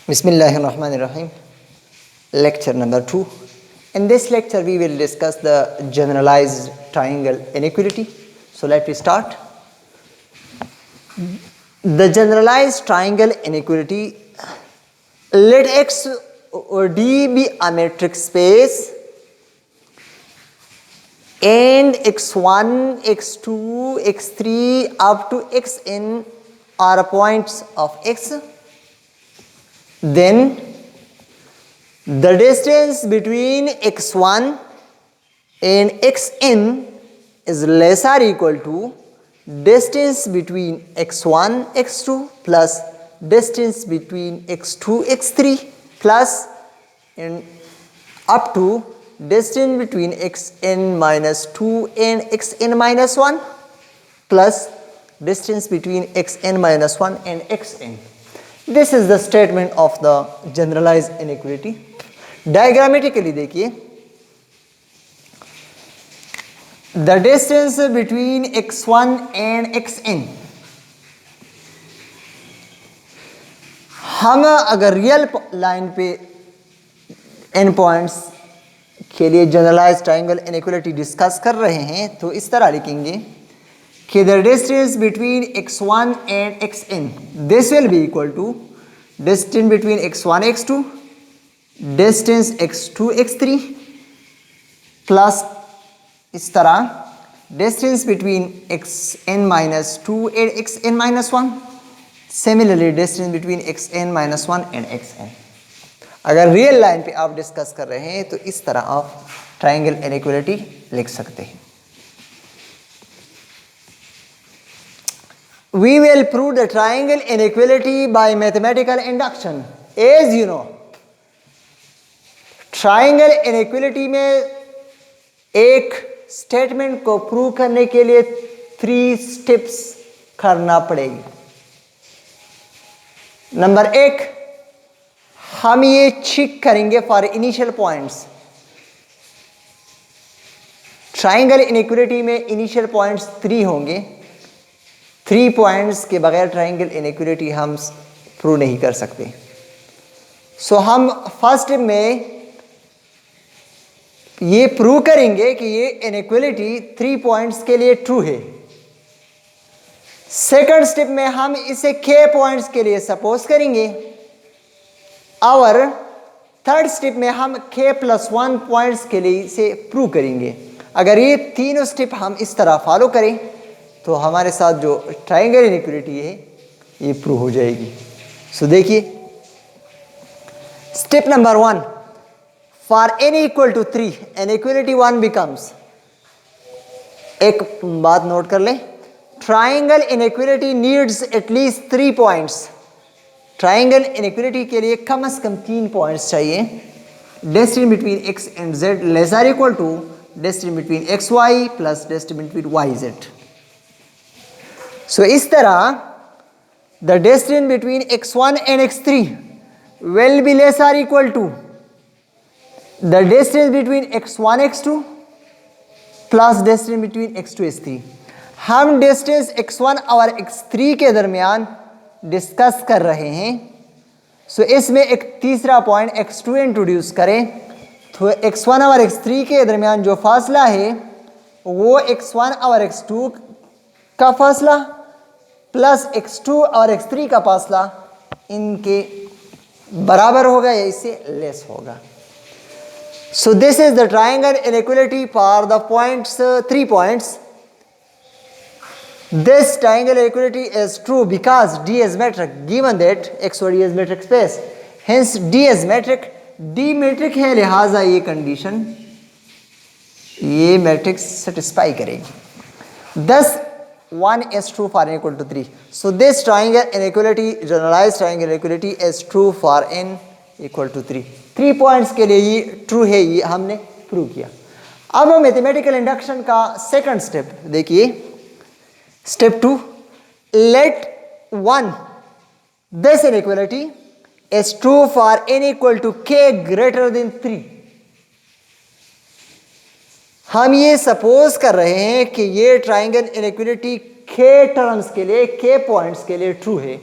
Bismillahirrahmanirrahim. Lecture number 2. In this lecture we will discuss the generalized triangle inequality. So let me start. The generalized triangle inequality, let X or D be a metric space and x1, x2, x3 up to xn are points of X. Then the distance between x1 and xn is less or equal to distance between x1, x2 plus distance between x2, x3 plus and up to distance between xn minus 2 and xn minus 1 plus distance between xn minus 1 and xn. This is the statement of the generalized inequality. Diagrammatically देखिए, the distance between x1 and xn, हम अगर real line पे N points के लिए generalise triangle inequality discuss कर रहे हैं तो इस तरह लिखेंगे कि the distance between x1 and xn, this will be equal to distance between x1, x2, distance x2, x3 plus इस तरह distance between xn minus 2 and xn minus 1, similarly distance between xn minus 1 and xn. अगर real line पे आप discuss कर रहे हैं तो इस तरह आप ट्राइंगल इनइक्वालिटी लिख सकते हैं. We will prove the triangle inequality by mathematical induction. As you know, triangle inequality में एक स्टेटमेंट को प्रूव करने के लिए 3 स्टेप्स करना पड़ेगी. नंबर 1, हम ये चेक करेंगे for initial points. Triangle inequality में इनिशियल पॉइंट्स 3 होंगे. 3 पॉइंट्स के बगैर ट्राइंगल इनइक्वालिटी हम प्रूव नहीं कर सकते. सो हम फर्स्ट में ये प्रूव करेंगे कि ये इनइक्वालिटी 3 पॉइंट्स के लिए ट्रू है. सेकंड स्टेप में हम इसे k पॉइंट्स के लिए सपोज करेंगे और थर्ड स्टेप में हम k+1 पॉइंट्स के लिए इसे प्रूव करेंगे. अगर ये तीनों स्टेप हम इस तरह फॉलो करें तो हमारे साथ जो ट्राइंगल इनइक्वालिटी है ये प्रूव हो जाएगी. सो देखिए, step number 1, for n equal to 3 inequality 1 becomes. एक बात नोट कर लें, triangle inequality needs at least 3 points. Triangle inequality के लिए कम से कम 3 पॉइंट्स चाहिए. Distance between x and z less or equal to distance between xy plus distance between yz. So इस तरह the distance between x1 and x3 will be less or equal to the distance between x1 x2 plus distance between x2 x3. हम distance x1 और x3 के दरमियान discuss कर रहे हैं. सो इसमें एक तीसरा पॉइंट x2 इंट्रोड्यूस करें तो x1 और x3 के दरमियान जो फासला है वो x1 और x2 का फासला प्लस x2 और x3 का फासला इनके बराबर होगा या इससे लेस होगा. So this is the triangle inequality for the points 3 points. This triangle inequality is true because D is metric given that X और D is metric space. Hence D is metric, D metric है, लिहाजा ये condition ये matrix satisfy करेगी. Thus 1 is true for n equal to 3. So this triangle inequality, generalized triangle inequality is true for n equal to 3. 3 points के लिए ये true है, ये हमने प्रूव किया. अब मैथमेटिकल इंडक्शन का सेकंड स्टेप देखिए. Step 2, let 1 this inequality is true for n equal to k greater than 3. हम ये सपोज कर रहे हैं कि ये ट्राइंगल इनइक्वालिटी k टर्म्स के लिए, k पॉइंट्स के लिए ट्रू है.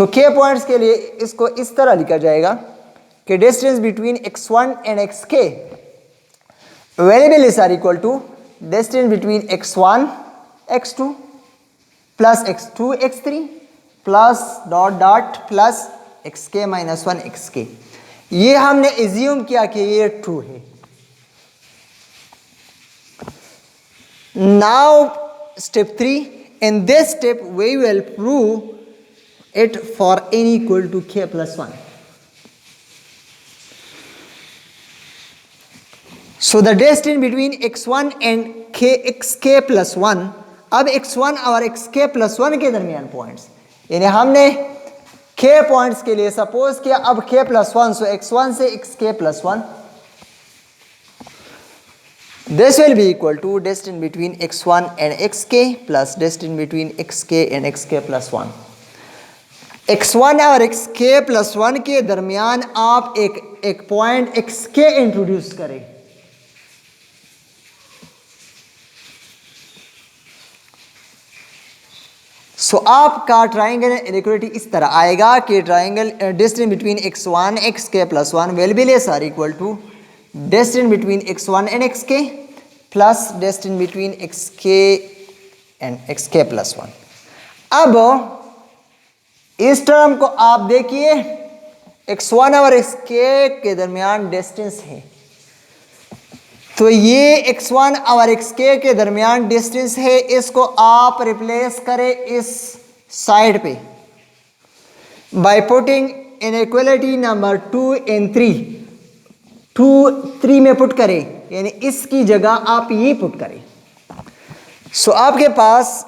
तो k पॉइंट्स के लिए इसको इस तरह लिखा जाएगा कि distance between x1 and xk variable or equal to distance between x1 x2 plus x2 x3 plus dot dot plus xk minus 1 xk। ये हमने एज्यूम किया कि ये ट्रू है। Now step 3, in this step we will prove it for n equal to k plus 1. So the distance between x1 and xk plus 1, अब x1 और xk plus 1 के दरमियान पॉइंट्स, यानी हमने k पॉइंट्स के लिए सपोज किया अब k plus 1, so x1 से xk plus 1, this will be equal to distance between x1 and xk plus distance between xk and xk plus 1. x1 और xk plus 1 के दरमियान आप एक पॉइंट xk इंट्रोड्यूस करें। सो आपका ट्राइंगल इनइक्वालिटी इस तरह आएगा कि triangle distance between x1 xk plus 1 will be less or equal to distance between x1 and xk plus distance between xk and xk plus 1। अब इस टर्म को आप देखिए, x1 और xk के दरमियान डिस्टेंस है, तो ये x1 और xk के दरमियान डिस्टेंस है, इसको आप रिप्लेस करें इस साइड पे by putting inequality number 2 and 3, 3 में पुट करें, यानी इसकी जगह आप ये पुट करें। सो आपके पास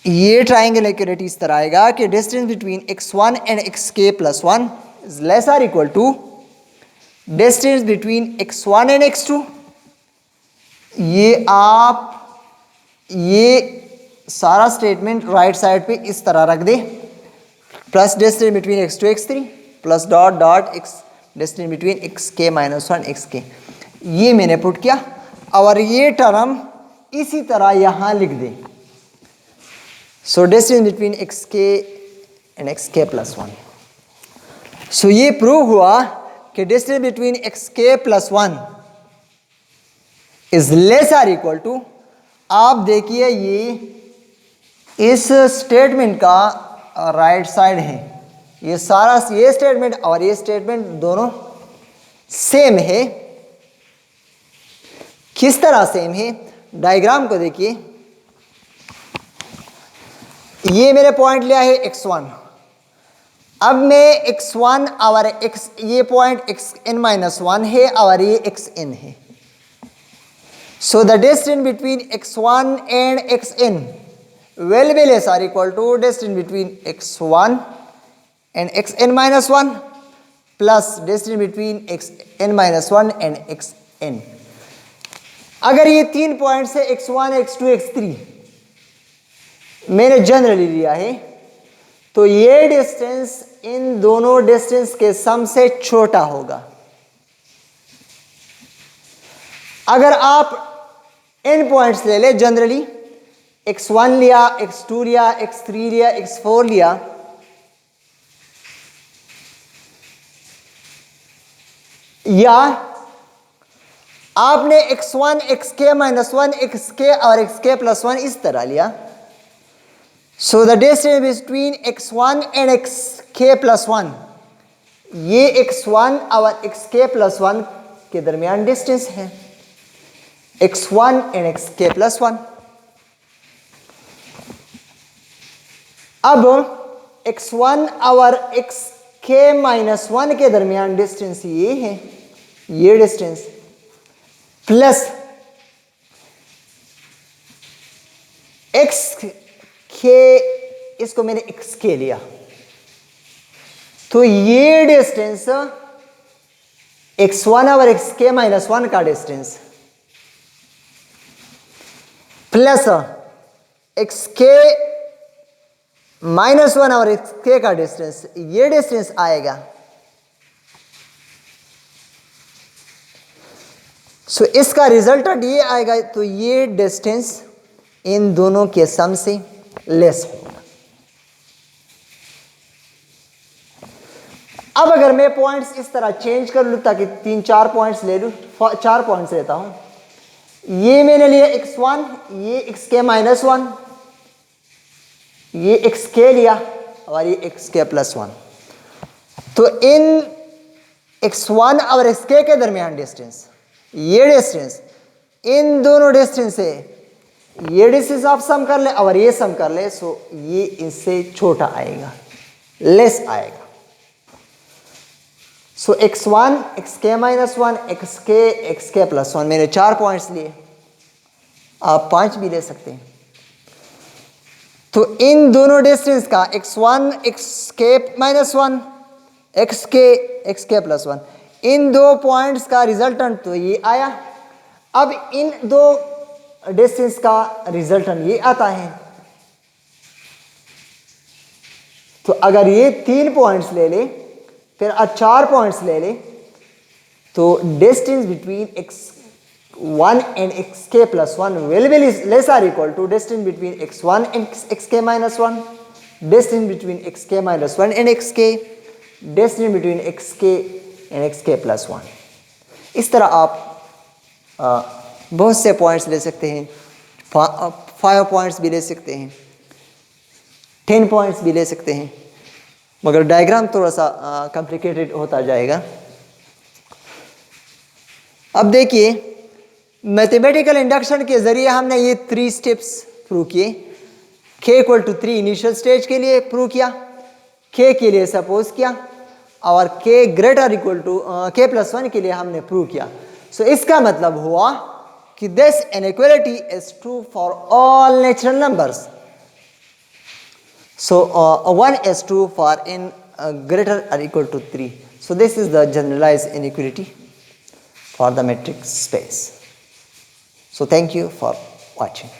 ये ट्राइंगल इक्वालिटी इस तरह आएगा कि distance between x1 and xk plus 1 is less और equal to distance between x1 and x2। ये आप ये सारा स्टेटमेंट राइट साइड पे इस तरह रख दे, plus distance between x2 x3 plus dot dot distance between xk minus 1 xk, ये मैंने पुट किया और ये टर्म इसी तरह यहां लिख दे। So distance between xk and xk plus 1। So ये प्रूव हुआ कि distance between xk plus 1 is less और इक्वल टू, आप देखिए ये इस स्टेटमेंट का राइट साइड है, ये सारा ये स्टेटमेंट और ये स्टेटमेंट दोनों सेम है। किस तरह सेम है, डायग्राम को देखिए, ये मेरे पॉइंट लिया है x1, अब मैं x1 और ये पॉइंट xn माइनस 1 है और ये xn है। So the distance between x1 and xn will be less or equal to distance between x1 and xn minus 1 plus distance between xn minus 1 and xn। अगर ये 3 points है x1 x2 x3 मैंने generally लिया है, तो ये distance in दोनों distance के सम से छोटा होगा। अगर आप n पॉइंट्स ले ले, जनरली x1 लिया, x2 लिया, x3 लिया, x4 लिया, या आपने x1 xk माइनस 1 xk और xk plus 1 इस तरह लिया, so the distance between x1 and xk plus 1, ये x1 और xk plus 1 के दरमियान डिस्टेंस है, x1 एंड xk plus 1। अब x1 और xk माइनस 1 के दरमियान डिस्टेंस ये है, ये डिस्टेंस प्लस xk, इसको मैंने xk लिया, तो ये डिस्टेंस x1 और xk माइनस 1 का डिस्टेंस प्लस xk माइनस 1 और xk का डिस्टेंस, ये डिस्टेंस आएगा। सो इसका रिजल्टेंट ये आएगा, तो ये डिस्टेंस इन दोनों के सम से लेस होगा। अब अगर मैं पॉइंट्स इस तरह चेंज कर लूँ ताकि 3-4 पॉइंट्स ले लूँ, 4 पॉइंट्स लेता हूँ, ये मैंने लिया x1, ये xk-1, ये xk लिया और ये xk+1। तो इन x1 और xk के दरमियान डिस्टेंस, ये डिस्टेंस, इन दोनों डिस्टेंस से ये डिस्टेंस आप सम कर ले और ये सम कर ले, सो ये इससे छोटा आएगा, लेस आएगा। सो x1, xk-1, xk+1, मैंने 4 पॉइंट्स लिए, आप 5 भी ले सकते हैं। तो इन दोनों डिस्टेंस का x1, xk-1, xk+1, इन दो पॉइंट्स का रिजल्टेंट तो ये आया। अब इन दो डिस्टेंस का रिजल्टेंट ये आता है। तो अगर ये 3 पॉइंट्स ले ले, फिर 4 पॉइंट्स ले ले, तो distance between x1 and xk+1 will be less or equal to distance between x1 and xk-1, distance between xk-1 and xk, distance between xk and xk+1। इस तरह आप बहुत से पॉइंट्स ले सकते हैं, 5 पॉइंट्स भी ले सकते हैं, 10 पॉइंट्स भी ले सकते हैं, मगर डायग्राम थोड़ा सा कॉम्प्लिकेटेड होता जाएगा। अब देखिए, मैथमेटिकल इंडक्शन के ज़रिए हमने ये 3 स्टेप्स प्रूव किए। k=3 इनिशियल स्टेज के लिए प्रूव किया, k के लिए सपोज किया, और k+1 के लिए हमने प्रूव किया। सो इसका मतलब हुआ कि this inequality is true for all natural numbers. So 1 is true for n greater or equal to 3. So this is the generalized inequality for the matrix space. So thank you for watching.